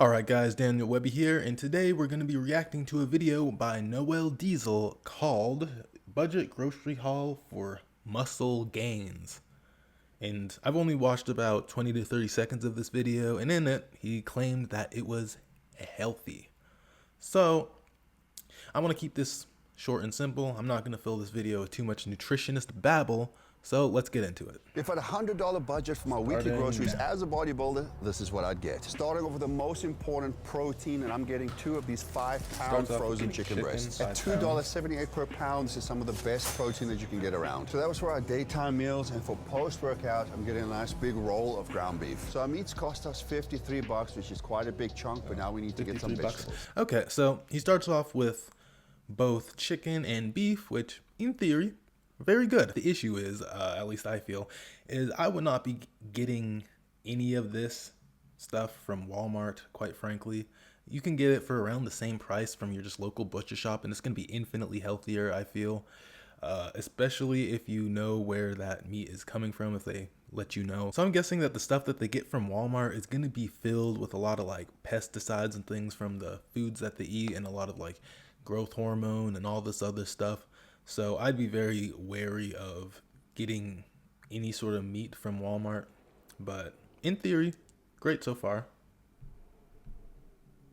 Alright guys, Daniel Webby here, and today we're going to be reacting to a video by Noel Dyzel called Budget Grocery Haul for Muscle Gains. And I've only watched about 20 to 30 seconds of this video, and in it, he claimed that it was healthy. So, I want to keep this short and simple. I'm not going to fill this video with too much nutritionist babble. So let's get into it. If I had a $100 budget for my weekly groceries as a bodybuilder, this is what I'd get. Starting off with the most important protein, and I'm getting 2 of these 5-pound frozen chicken breasts. At $2.78 per pound, this is some of the best protein that you can get around. So that was for our daytime meals, and for post-workout, I'm getting a nice big roll of ground beef. So our meats cost us $53, which is quite a big chunk, but now we need to get some vegetables. Okay, so he starts off with both chicken and beef, which in theory, very good. The issue is, at least I feel, is I would not be getting any of this stuff from Walmart, quite frankly. You can get it for around the same price from your just local butcher shop, and it's going to be infinitely healthier, I feel. Especially if you know where that meat is coming from, if they let you know. So I'm guessing that the stuff that they get from Walmart is going to be filled with a lot of like pesticides and things from the foods that they eat, and a lot of like growth hormone and all this other stuff. So I'd be very wary of getting any sort of meat from Walmart, but in theory, great so far.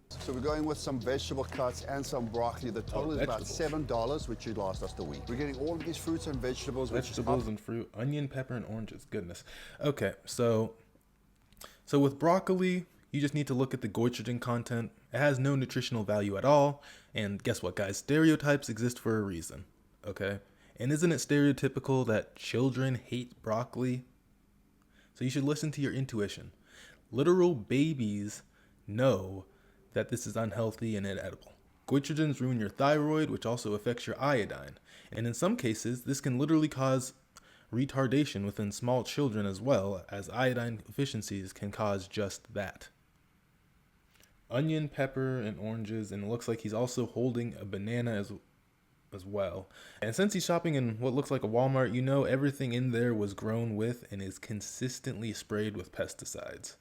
So we're going with some vegetable cuts and some broccoli. The total is about $7, which should last us the week. We're getting all of these fruits and vegetables. And fruit, onion, pepper, and oranges. Goodness. Okay, so with broccoli, you just need to look at the goitrogen content. It has no nutritional value at all. And guess what, guys? Stereotypes exist for a reason. Okay, and isn't it stereotypical that children hate broccoli? So you should listen to your intuition. Literal babies know that this is unhealthy and inedible. Goitrogens ruin your thyroid, which also affects your iodine. And in some cases, this can literally cause retardation within small children, as well as iodine deficiencies can cause just that. Onion, pepper, and oranges, and it looks like he's also holding a banana as well. And since he's shopping in what looks like a Walmart, you know everything in there was grown with and is consistently sprayed with pesticides.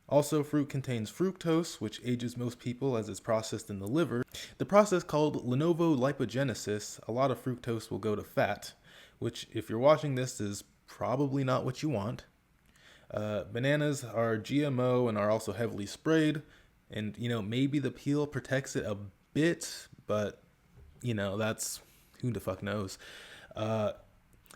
Also, fruit contains fructose, which ages most people as it's processed in the liver. The process called lipogenesis, a lot of fructose will go to fat, which if you're watching this is probably not what you want. Bananas are GMO and are also heavily sprayed, and you know maybe the peel protects it a bit, but you know, that's who the fuck knows.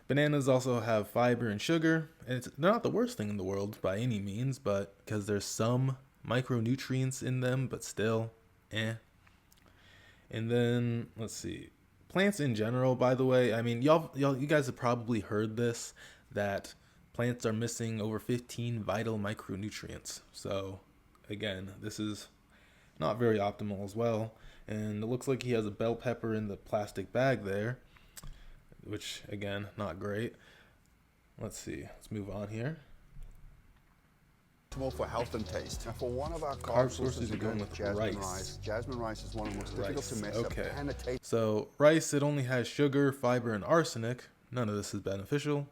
Bananas also have fiber and sugar, and they're not the worst thing in the world by any means, but because there's some micronutrients in them, but still, eh. And then, let's see. Plants in general, by the way, I mean, you guys have probably heard this, that plants are missing over 15 vital micronutrients. So, again, this is not very optimal as well. And it looks like he has a bell pepper in the plastic bag there, which again, not great. Let's see, let's move on here. For health and taste. And for one of our carb sources, we're going with jasmine rice. Jasmine rice is one of the most difficult to mess up. And it tastes. So rice, it only has sugar, fiber, and arsenic. None of this is beneficial.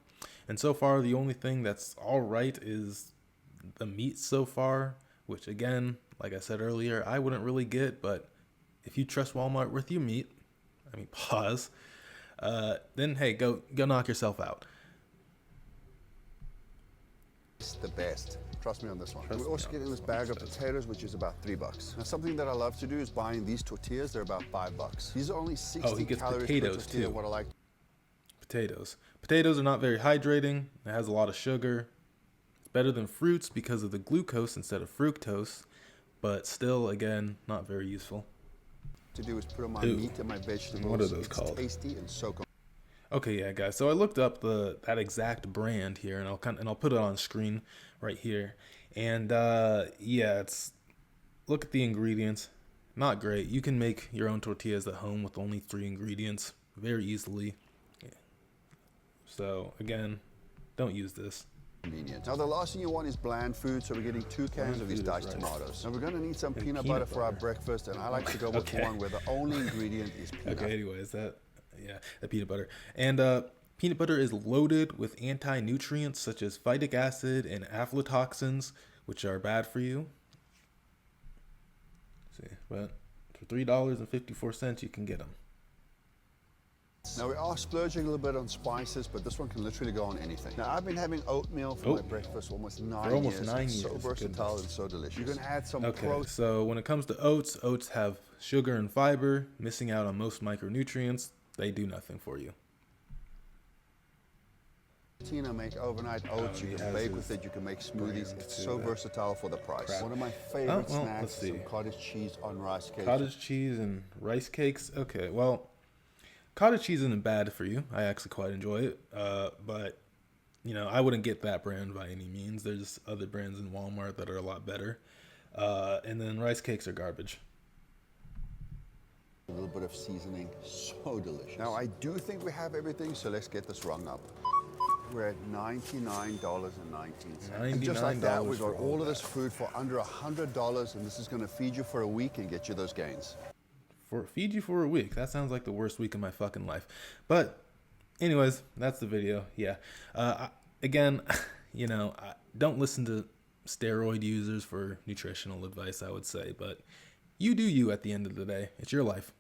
And so far, the only thing that's all right is the meat so far, which again, like I said earlier, I wouldn't really get, but if you trust Walmart with your meat, I mean, pause, then hey, go knock yourself out. It's the best. Trust me on this one. We're also getting this bag of potatoes, which is about $3. Now, something that I love to do is buying these tortillas. They're about $5. These are only 60 calories potatoes per tortilla. too. What I like. Potatoes are not very hydrating. It has a lot of sugar. It's better than fruits because of the glucose instead of fructose, but still, again, not very useful. To do is put on my meat and my vegetables. What are those called? Tasty and soak them. Okay, yeah, guys. So I looked up that exact brand here, and I'll put it on screen right here. And yeah, look at the ingredients. Not great. You can make your own tortillas at home with only 3 ingredients very easily. Yeah. So again, don't use this. Convenient. Now the last thing you want is bland food, so we're getting 2 cans of these diced tomatoes. Now we're going to need some peanut butter for our breakfast, and I like to go with one where the only ingredient is peanut. Okay, anyways, the peanut butter. And peanut butter is loaded with anti-nutrients such as phytic acid and aflatoxins, which are bad for you. See, but for $3.54, you can get them. Now we are splurging a little bit on spices, but this one can literally go on anything. Now I've been having oatmeal for my breakfast almost 9 years. It's so versatile and so delicious. You can add some protein. So when it comes to oats, oats have sugar and fiber, missing out on most micronutrients. They do nothing for you. Make overnight oats, you can bake with it, you can make smoothies. It's so versatile for the price. One of my favorite snacks is some cottage cheese on rice cakes. Cottage cheese and rice cakes? Okay, well, cottage cheese isn't bad for you. I actually quite enjoy it. But, you know, I wouldn't get that brand by any means. There's other brands in Walmart that are a lot better. And then rice cakes are garbage. A little bit of seasoning, so delicious. Now, I do think we have everything, so let's get this rung up. We're at $99.19. And just like that, we got all of this food for under $100, and this is going to feed you for a week and get you those gains. Feed you for a week. That sounds like the worst week of my fucking life. But anyways, that's the video. Yeah. Again, you know, don't listen to steroid users for nutritional advice, I would say. But you do you at the end of the day. It's your life.